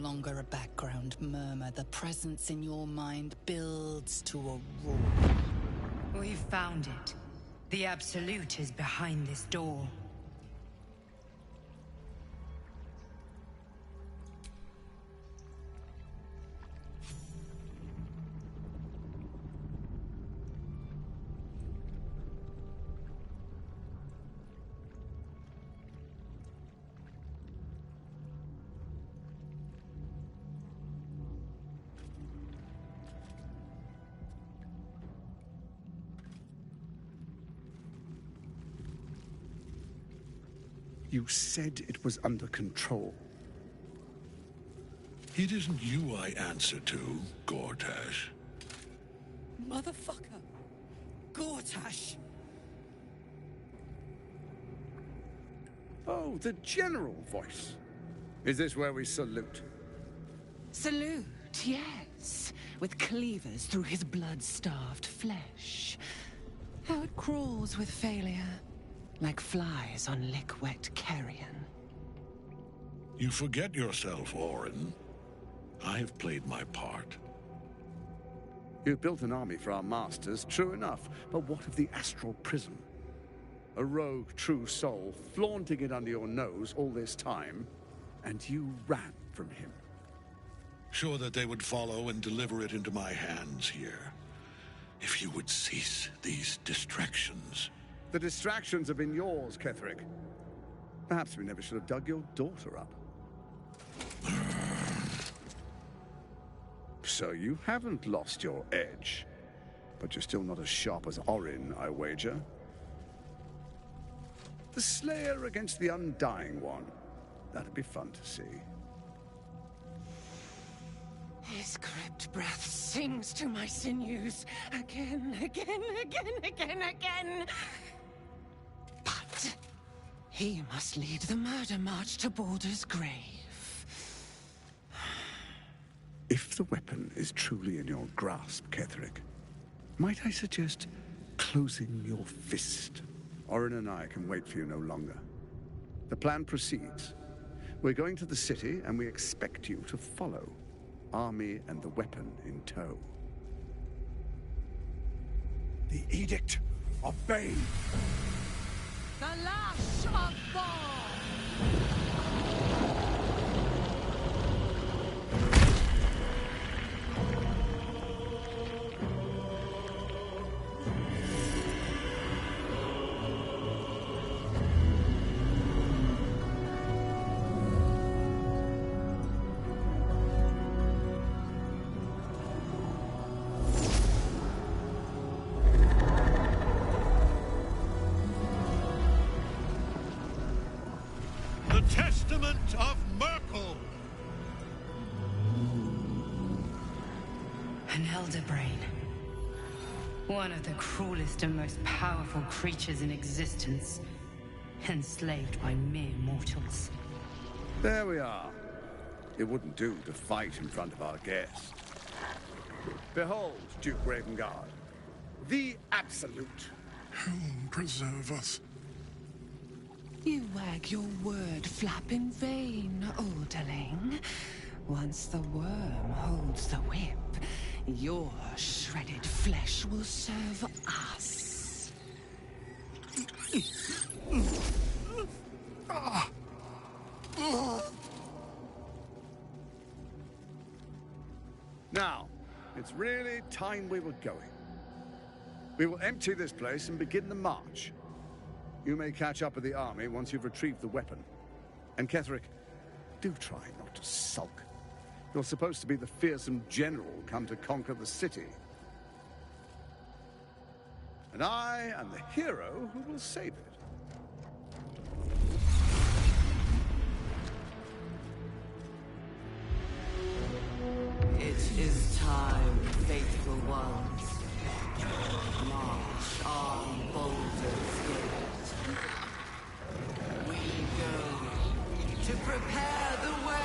longer a background murmur. The presence in your mind builds to a roar. We've found it. The Absolute is behind this door. You said it was under control. It isn't you I answer to, Gortash. Motherfucker! Gortash! Oh, the general voice. Is this where we salute? Salute, yes. With cleavers through his blood-starved flesh. How it crawls with failure. Like flies on lick-wet carrion. You forget yourself, Orin. I have played my part. You've built an army for our masters, true enough. But what of the astral prison? A rogue true soul flaunting it under your nose all this time, and you ran from him. Sure that they would follow and deliver it into my hands here. If you would cease these distractions. The distractions have been yours, Ketherick. Perhaps we never should have dug your daughter up. So you haven't lost your edge. But you're still not as sharp as Orin, I wager. The Slayer against the Undying One. That'd be fun to see. His crypt breath sings to my sinews. Again. But he must lead the murder march to Baldur's grave. If the weapon is truly in your grasp, Ketherick, might I suggest closing your fist? Orin and I can wait for you no longer. The plan proceeds. We're going to the city, and we expect you to follow. Army and the weapon in tow. The Edict of Bane! The Lash of Ball! Testament of Merkel! An elder brain. One of the cruelest and most powerful creatures in existence. Enslaved by mere mortals. There we are. It wouldn't do to fight in front of our guest. Behold, Duke Ravengard. The Absolute. Whom preserve us? You wag your word flap in vain, olderling. Once the worm holds the whip, your shredded flesh will serve us. Now, it's really time we were going. We will empty this place and begin the march. You may catch up with the army once you've retrieved the weapon. And Ketherick, do try not to sulk. You're supposed to be the fearsome general come to conquer the city. And I am the hero who will save it. It is time, faithful ones. March on Baldur's Gate. We go to prepare the way.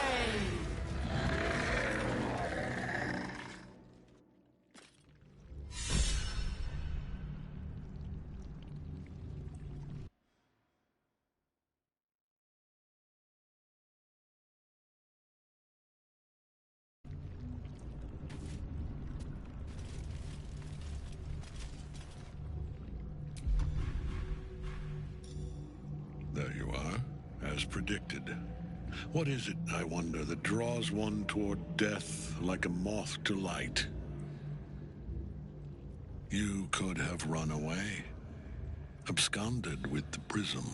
as predicted. What is it, I wonder, that draws one toward death like a moth to light? You could have run away, absconded with the prism.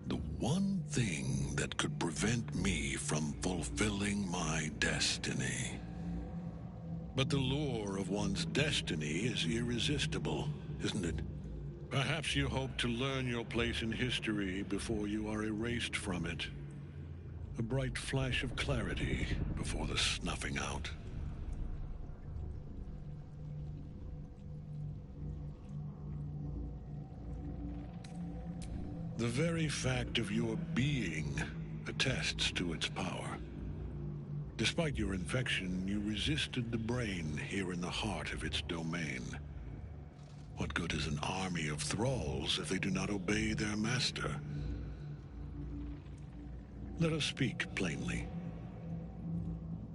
The one thing that could prevent me from fulfilling my destiny. But the lure of one's destiny is irresistible, isn't it? Perhaps you hope to learn your place in history before you are erased from it. A bright flash of clarity before the snuffing out. The very fact of your being attests to its power. Despite your infection, you resisted the brain here in the heart of its domain. What good is an army of thralls if they do not obey their master? Let us speak plainly.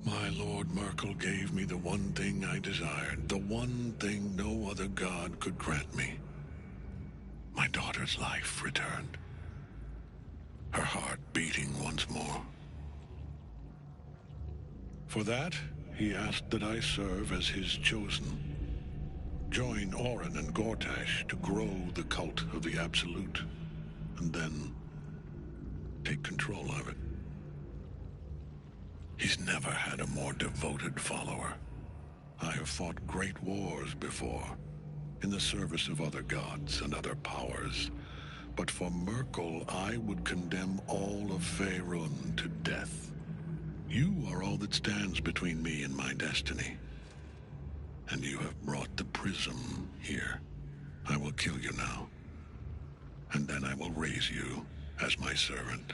My Lord Merkel gave me the one thing I desired, the one thing no other god could grant me. My daughter's life returned. Her heart beating once more. For that, he asked that I serve as his chosen. Join Orin and Gortash to grow the cult of the Absolute, and then take control of it. He's never had a more devoted follower. I have fought great wars before, in the service of other gods and other powers. But for Merkel, I would condemn all of Faerun to death. You are all that stands between me and my destiny. And you have brought the prism here. I will kill you now. And then I will raise you as my servant.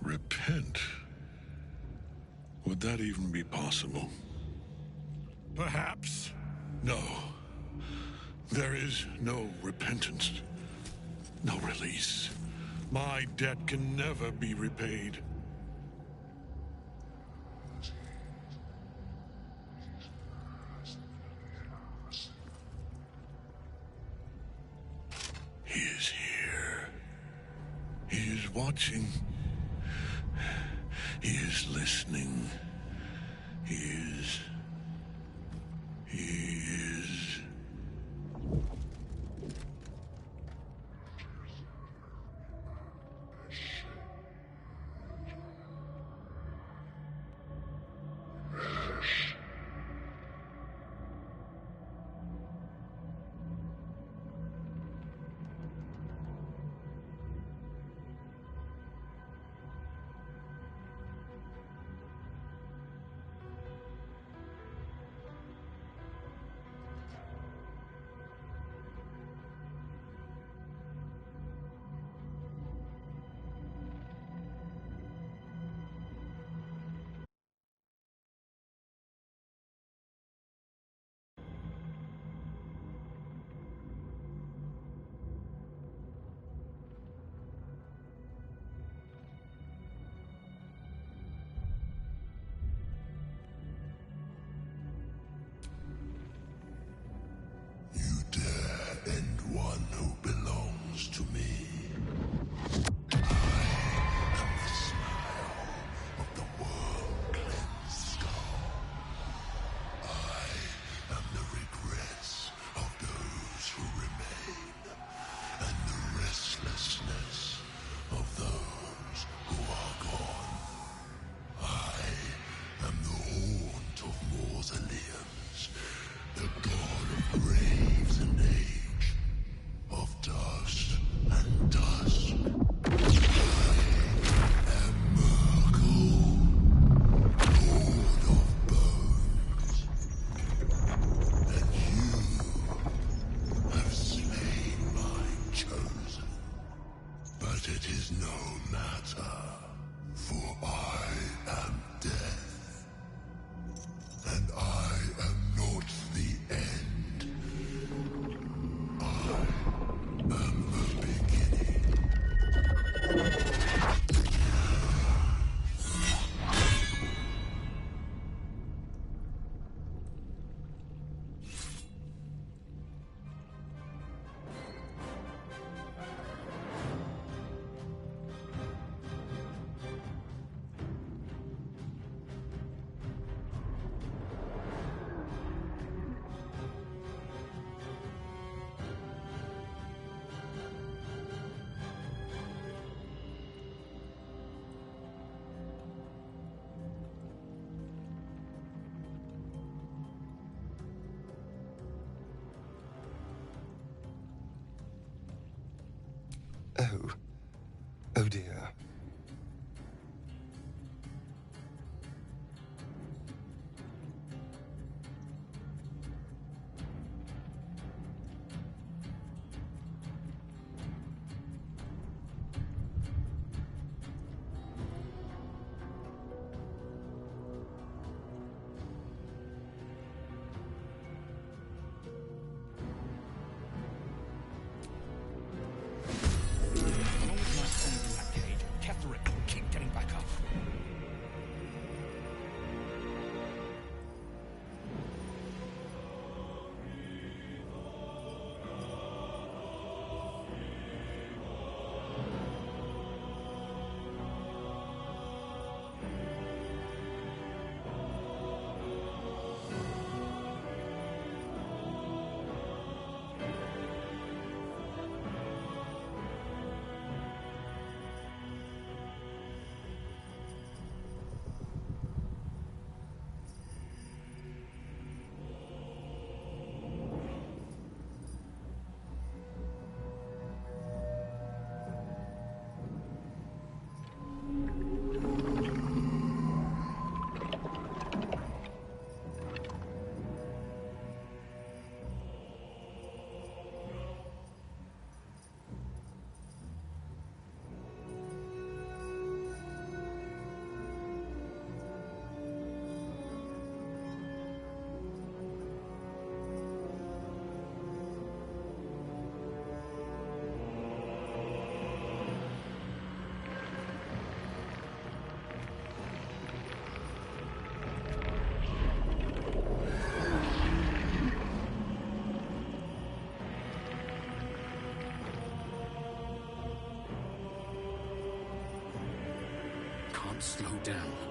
Repent? Would that even be possible? Perhaps. No. There is no repentance. No release. My debt can never be repaid. He is here. He is watching. He is listening. He is... am the beginning. Oh. Oh dear. Slow down.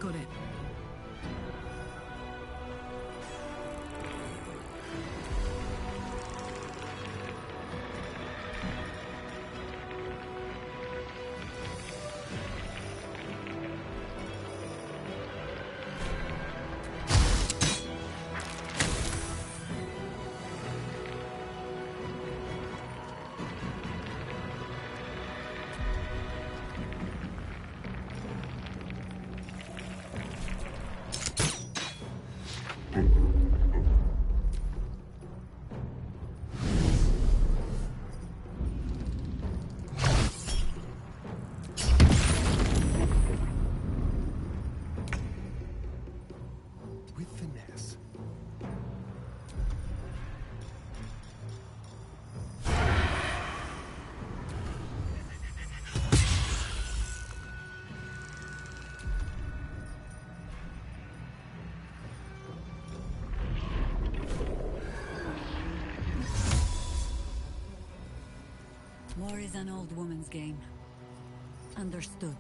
Got it. With finesse. War is an old woman's game. Understood.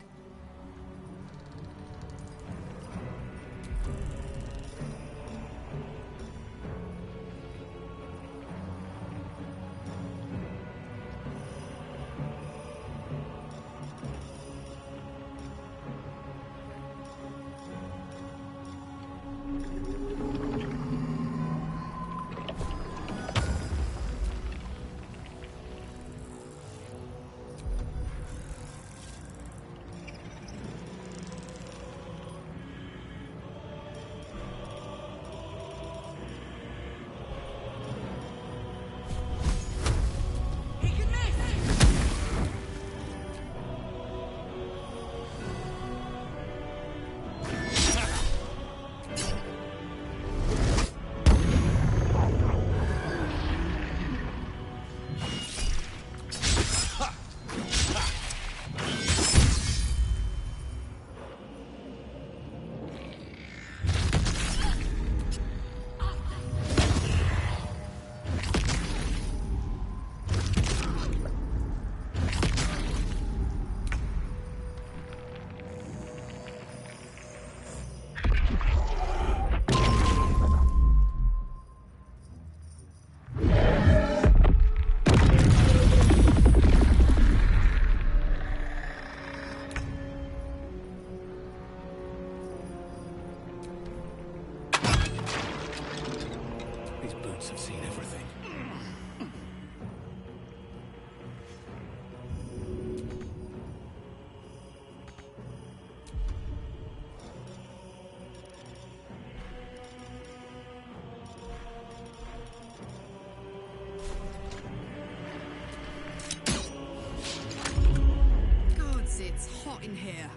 These boots have seen everything. Gods, it's hot in here.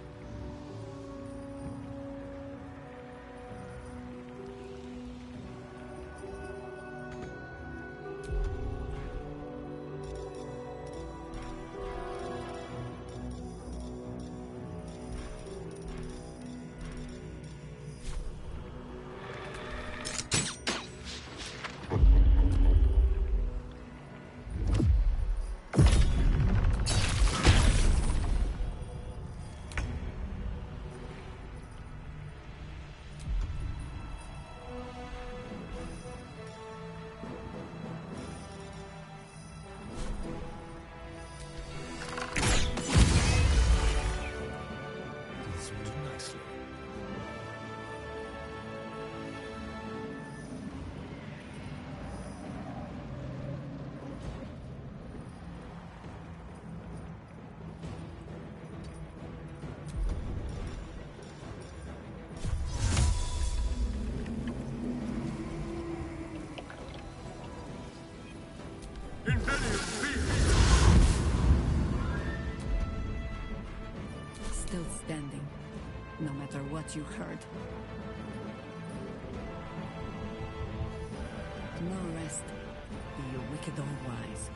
These will do nicely. Still standing, no matter what you heard. No rest, you wicked old wise.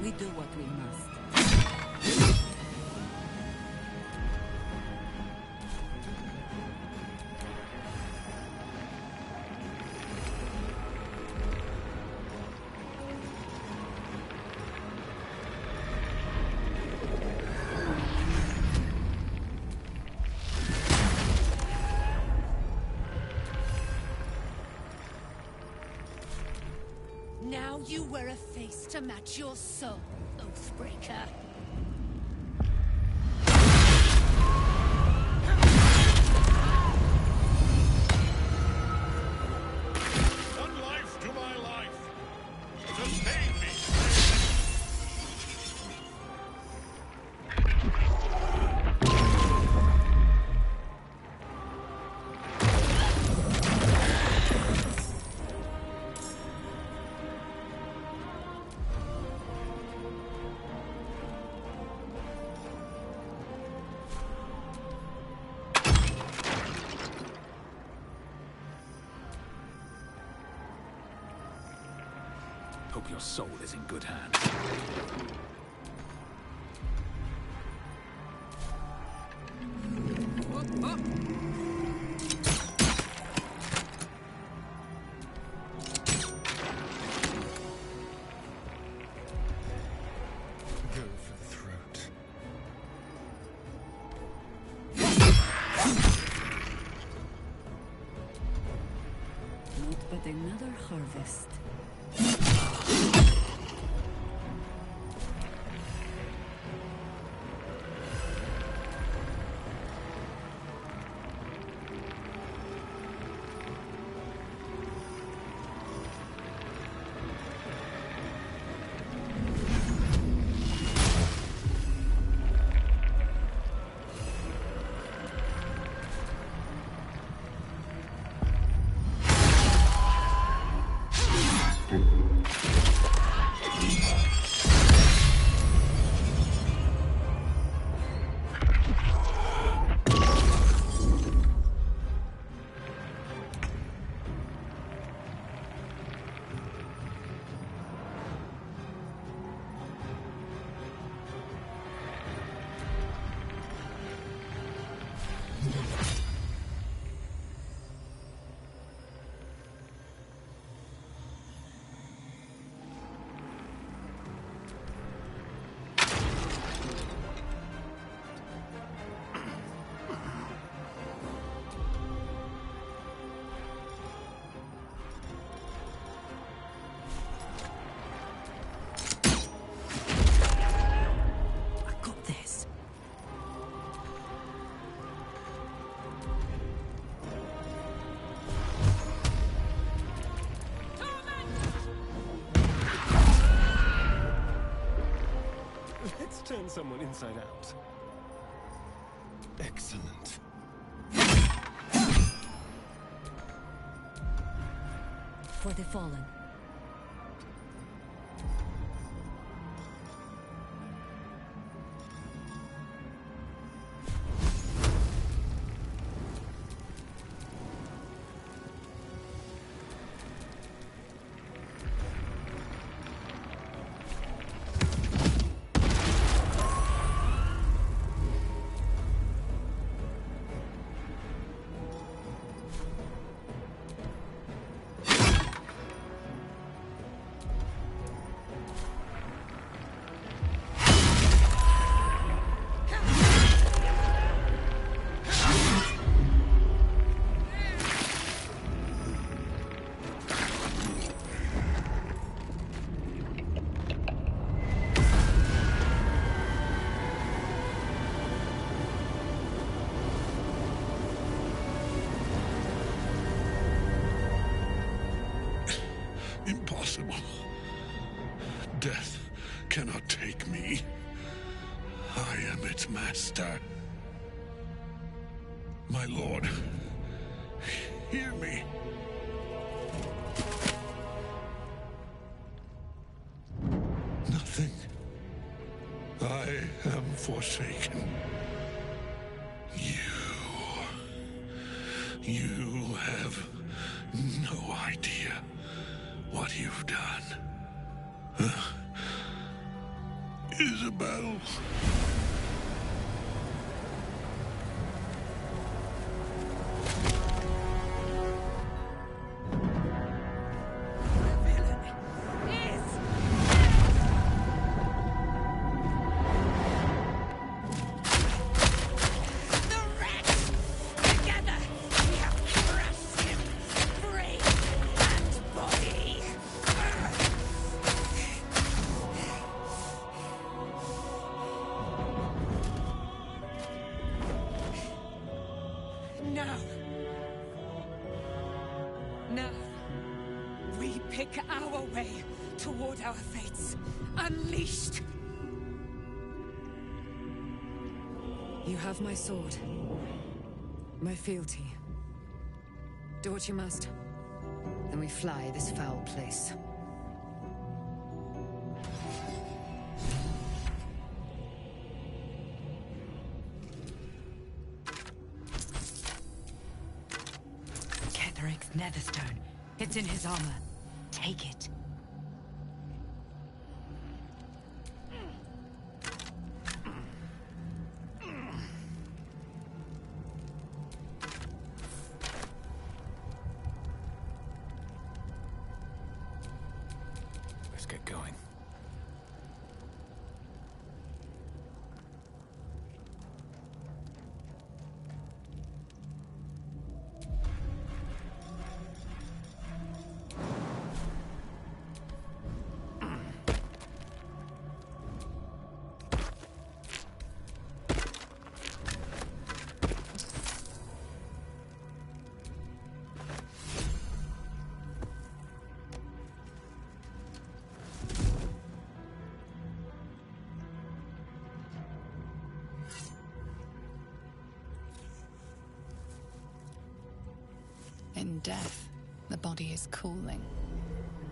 We do what we must. Now you wear a face to match your soul, Oathbreaker. One life to my life. Sustain me. Hope your soul is in good hands. Go for the throat. Not but another harvest. Let's turn someone inside out. Excellent. For the fallen. Impossible. Death cannot take me. I am its master. My lord, hear me. Nothing. I am forsaken. You have no idea what you've done. Isabel. Now, we pick our way toward our fates. Unleashed! You have my sword. My fealty. Do what you must. Then we fly this foul place. Ketheric's Netherstone. It's in his armor. Take it. Let's get going. In death, the body is cooling,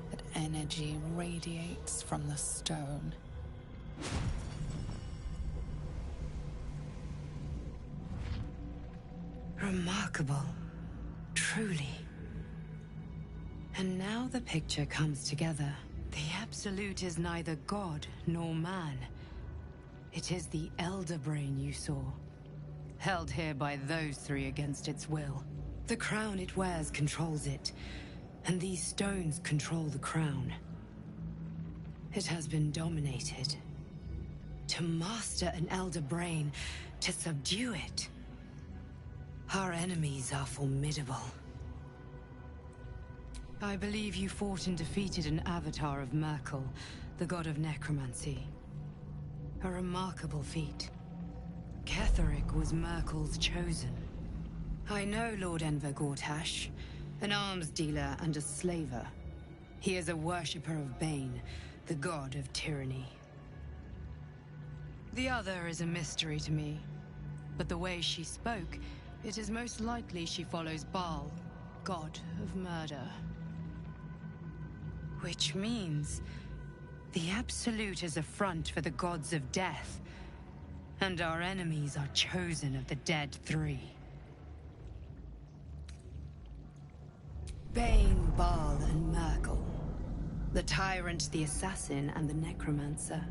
but energy radiates from the stone. Remarkable. Truly. And now the picture comes together. The Absolute is neither god nor man. It is the Elder Brain you saw, held here by those three against its will. The crown it wears controls it, and these stones control the crown. It has been dominated. To master an Elder Brain, to subdue it. Our enemies are formidable. I believe you fought and defeated an avatar of Merkel, the god of necromancy. A remarkable feat. Ketheric was Merkel's chosen. I know Lord Enver Gortash, an arms dealer and a slaver. He is a worshipper of Bane, the god of tyranny. The other is a mystery to me, but the way she spoke, it is most likely she follows Baal, god of murder. Which means the Absolute is a front for the gods of death, and our enemies are chosen of the dead three. Bane, Baal, and Merkel. The Tyrant, the Assassin, and the Necromancer.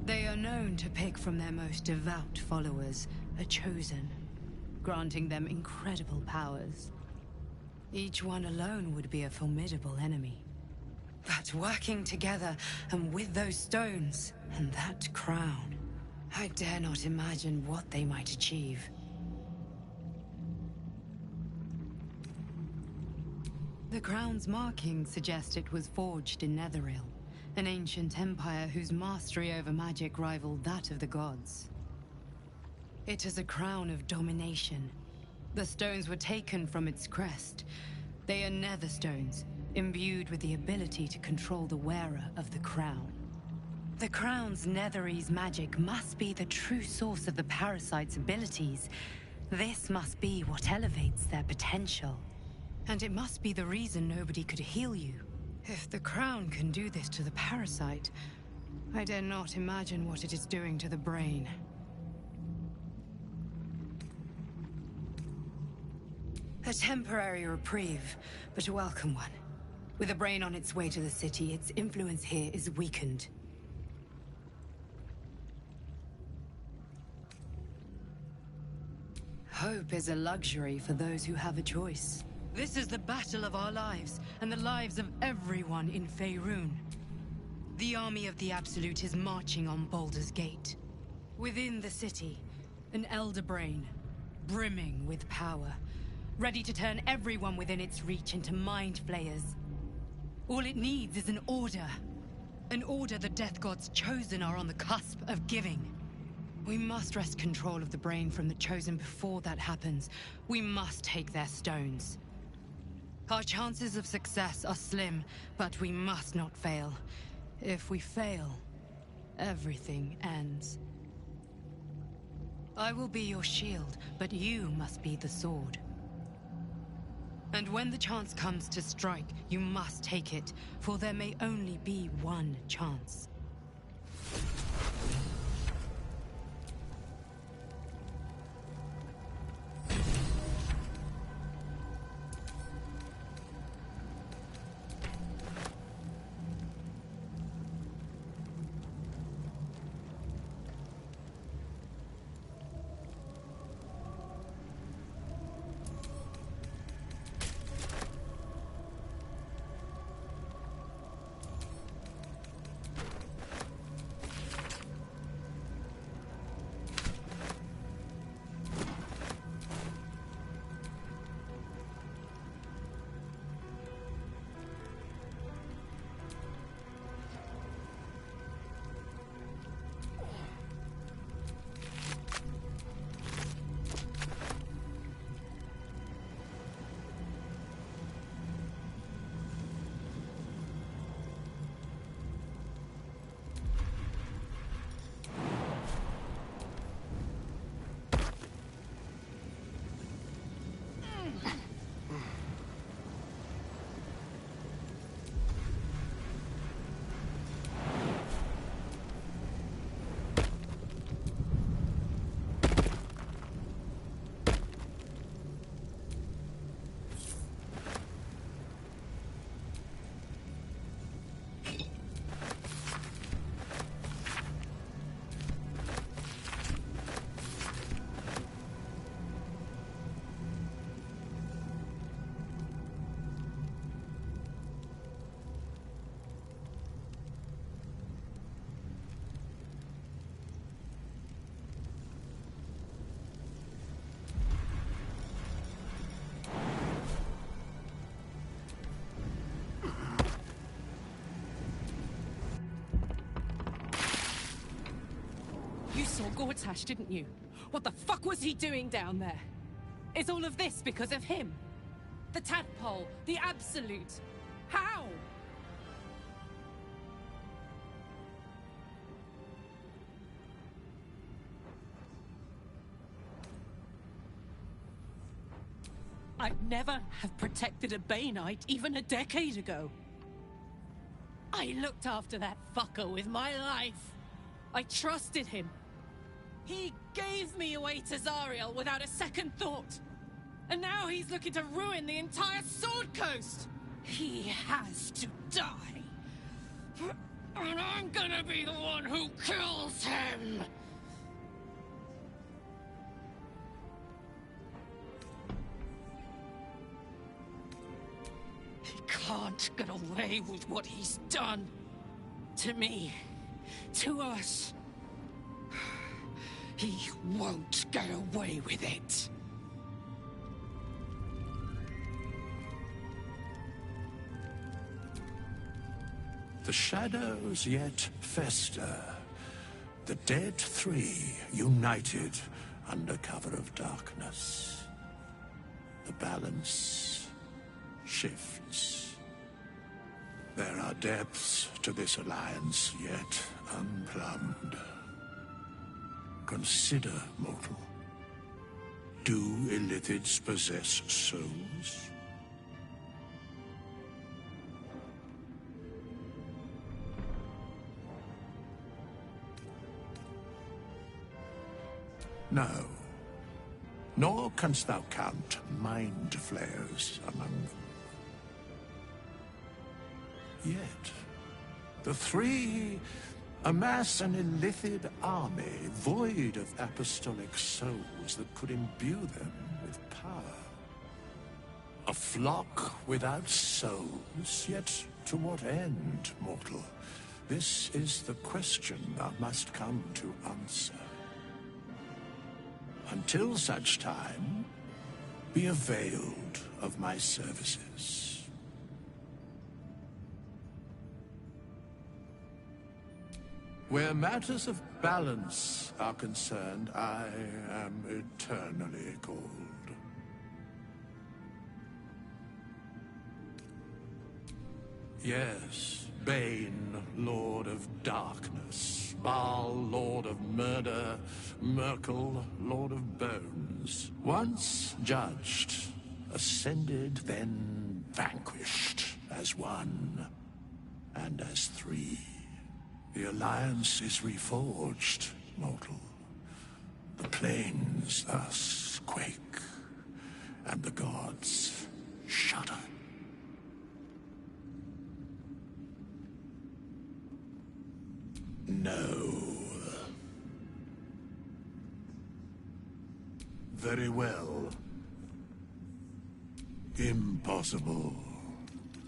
They are known to pick from their most devout followers a chosen, granting them incredible powers. Each one alone would be a formidable enemy. But working together, and with those stones, and that crown, I dare not imagine what they might achieve. The crown's markings suggest it was forged in Netheril, an ancient empire whose mastery over magic rivaled that of the gods. It is a crown of domination. The stones were taken from its crest. They are netherstones, imbued with the ability to control the wearer of the crown. The crown's Netherese magic must be the true source of the parasite's abilities. This must be what elevates their potential. And it must be the reason nobody could heal you. If the crown can do this to the parasite, I dare not imagine what it is doing to the brain. A temporary reprieve, but a welcome one. With a brain on its way to the city, its influence here is weakened. Hope is a luxury for those who have a choice. This is the battle of our lives, and the lives of everyone in Faerun. The army of the Absolute is marching on Baldur's Gate. Within the city, an elder brain, brimming with power, ready to turn everyone within its reach into mind flayers. All it needs is an order. An order the Death God's chosen are on the cusp of giving. We must wrest control of the brain from the Chosen before that happens. We must take their stones. Our chances of success are slim, but we must not fail. If we fail, everything ends. I will be your shield, but you must be the sword. And when the chance comes to strike, you must take it, for there may only be one chance. You saw Gortash, didn't you? What the fuck was he doing down there? Is all of this because of him? The tadpole, the Absolute. How? I'd never have protected a Bainite even a decade ago. I looked after that fucker with my life. I trusted him. He gave me away to Zariel without a second thought. And now he's looking to ruin the entire Sword Coast. He has to die. And I'm gonna be the one who kills him. He can't get away with what he's done. To me. To us. He won't get away with it. The shadows yet fester. The dead three united under cover of darkness. The balance shifts. There are depths to this alliance yet unplumbed. Consider, mortal. Do Illithids possess souls? No. Nor canst thou count mind flayers among them. Yet, the three Amass an illithid army void of apostolic souls that could imbue them with power. A flock without souls, yet to what end, mortal? This is the question thou must come to answer. Until such time, be availed of my services. Where matters of balance are concerned, I am eternally cold. Yes, Bane, Lord of Darkness, Baal, Lord of Murder, Merkel, Lord of Bones. Once judged, ascended, then vanquished, as one, and as three. The Alliance is reforged, mortal. The plains thus quake, and the gods shudder. No. Very well. Impossible.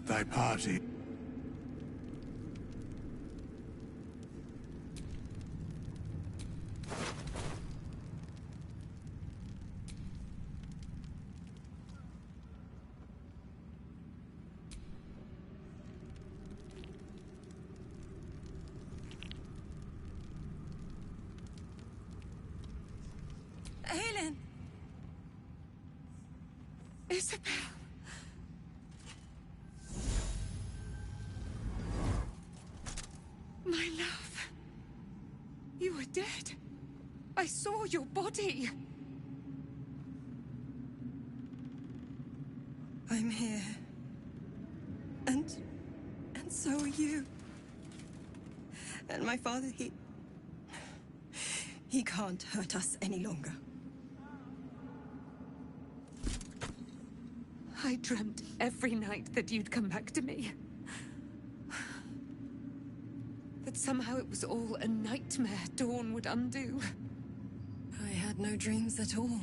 Thy party... Aelin! Isabel! My love! You were dead. I saw your body. I'm here. And so are you. And my father, he can't hurt us any longer. I dreamt every night that you'd come back to me. That somehow it was all a nightmare Dawn would undo. I had no dreams at all.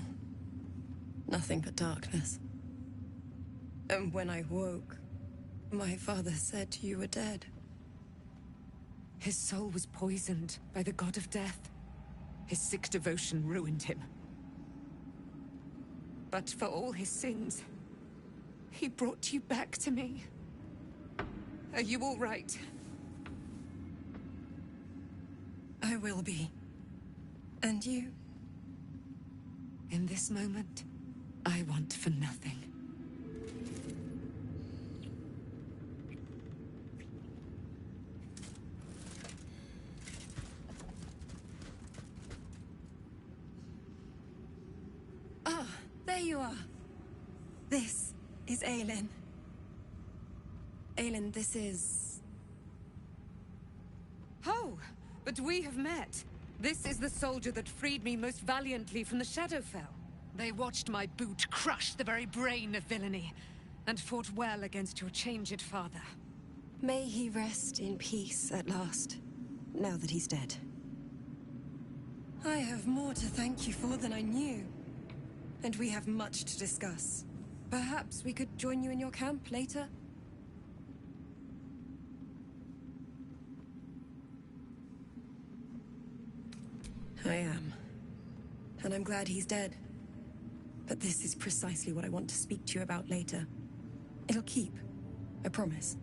Nothing but darkness. And when I woke, my father said you were dead. His soul was poisoned by the god of death. His sick devotion ruined him. But for all his sins, he brought you back to me. Are you all right? I will be. And you? In this moment, I want for nothing. Ah, there you are. This is Aelin. Aelin, this is... Oh, but we have met. This is the soldier that freed me most valiantly from the Shadowfell. They watched my boot crush the very brain of villainy, and fought well against your changed father. May he rest in peace at last, now that he's dead. I have more to thank you for than I knew, and we have much to discuss. Perhaps we could join you in your camp later? I am. And I'm glad he's dead. But this is precisely what I want to speak to you about later. It'll keep. I promise.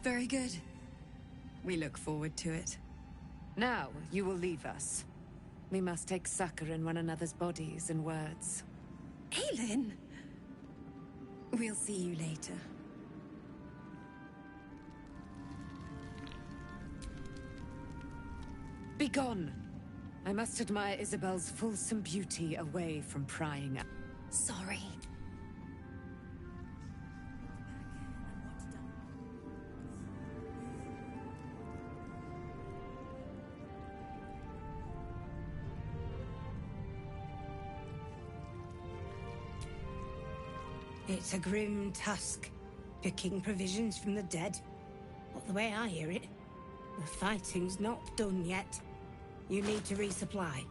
Very good. We look forward to it. Now, you will leave us. We must take succor in one another's bodies and words. Aelin! We'll see you later. Begone! I must admire Isabel's fulsome beauty away from prying up. Sorry. It's a grim task, picking provisions from the dead. But the way I hear it, the fighting's not done yet. You need to resupply.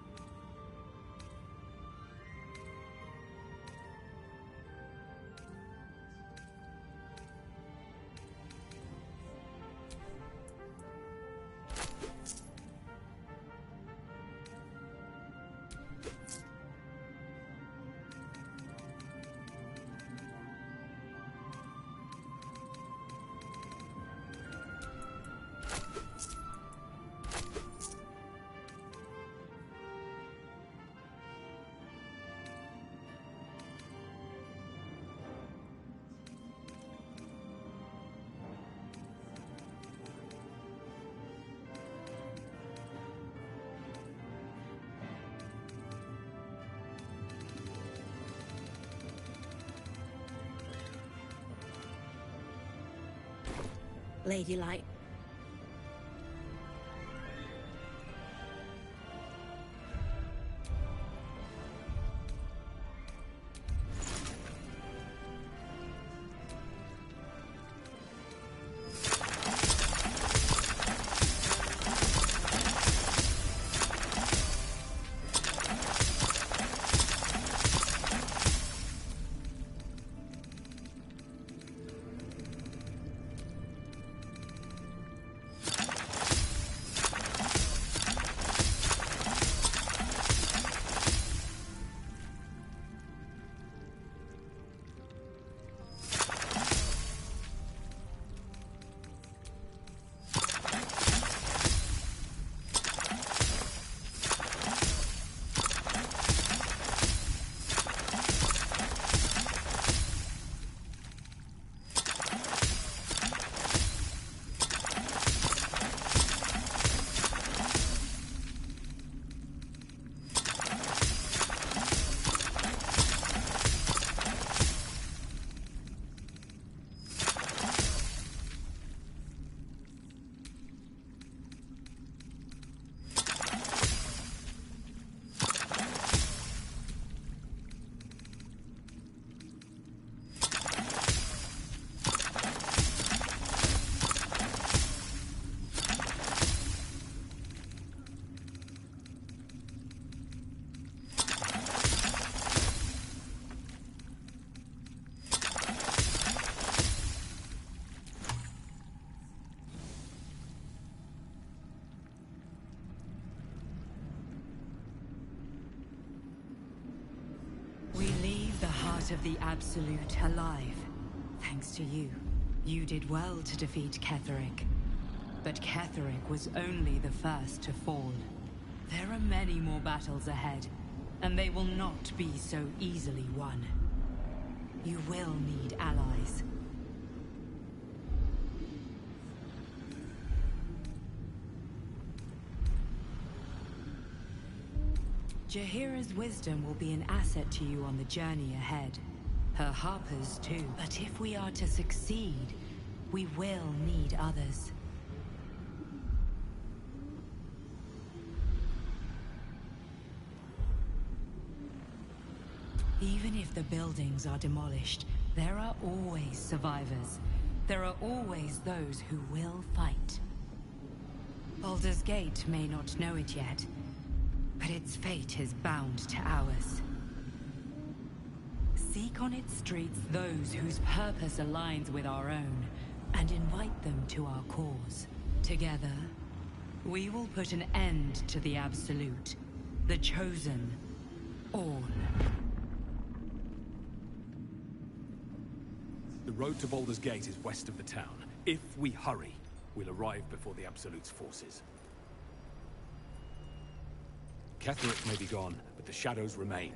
Ladylike. Of the Absolute alive. Thanks to you. You did well to defeat Ketheric. But Ketheric was only the first to fall. There are many more battles ahead, and they will not be so easily won. You will need allies. Jaheira's wisdom will be an asset to you on the journey ahead. Her harpers too. But if we are to succeed, we will need others. Even if the buildings are demolished, there are always survivors. There are always those who will fight. Baldur's Gate may not know it yet, but its fate is bound to ours. Seek on its streets those whose purpose aligns with our own, and invite them to our cause. Together, we will put an end to the Absolute, the Chosen, all. The road to Baldur's Gate is west of the town. If we hurry, we'll arrive before the Absolute's forces. Ketheric may be gone, but the shadows remain.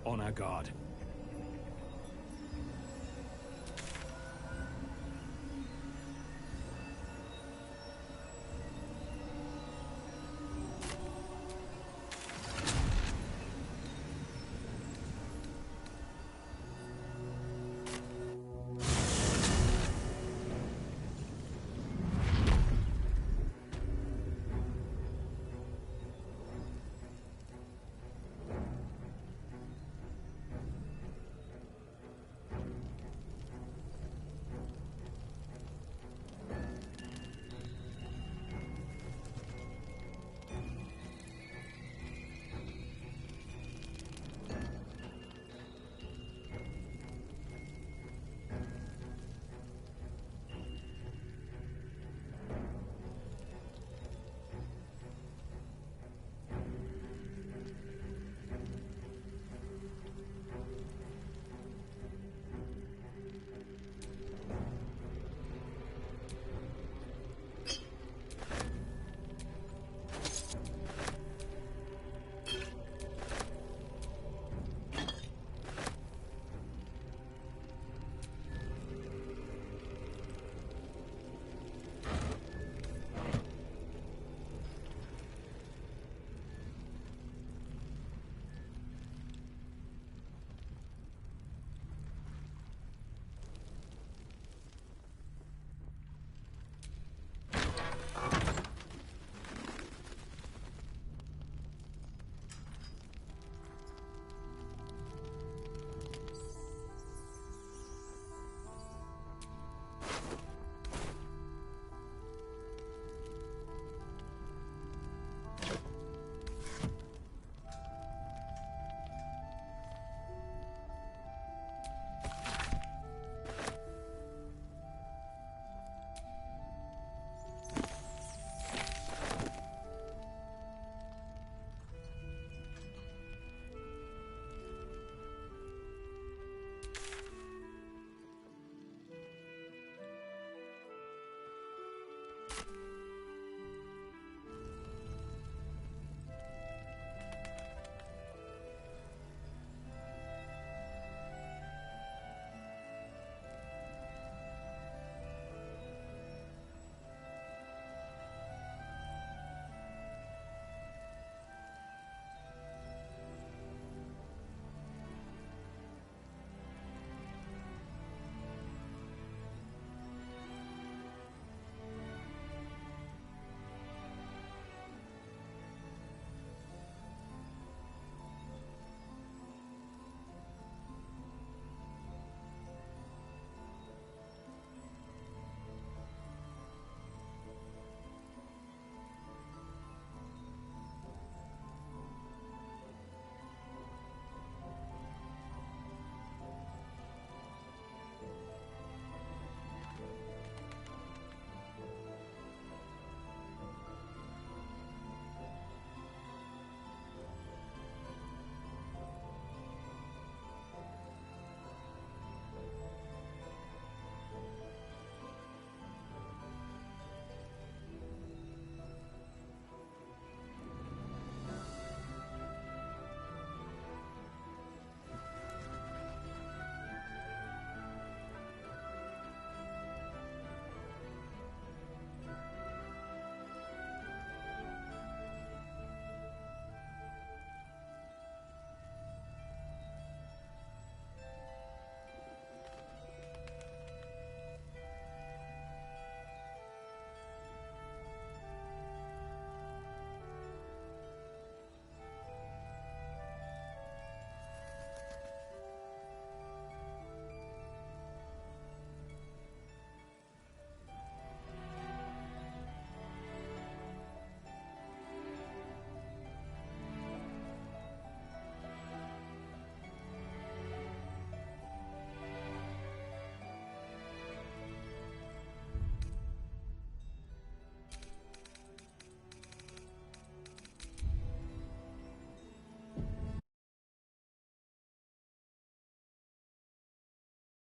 On our guard.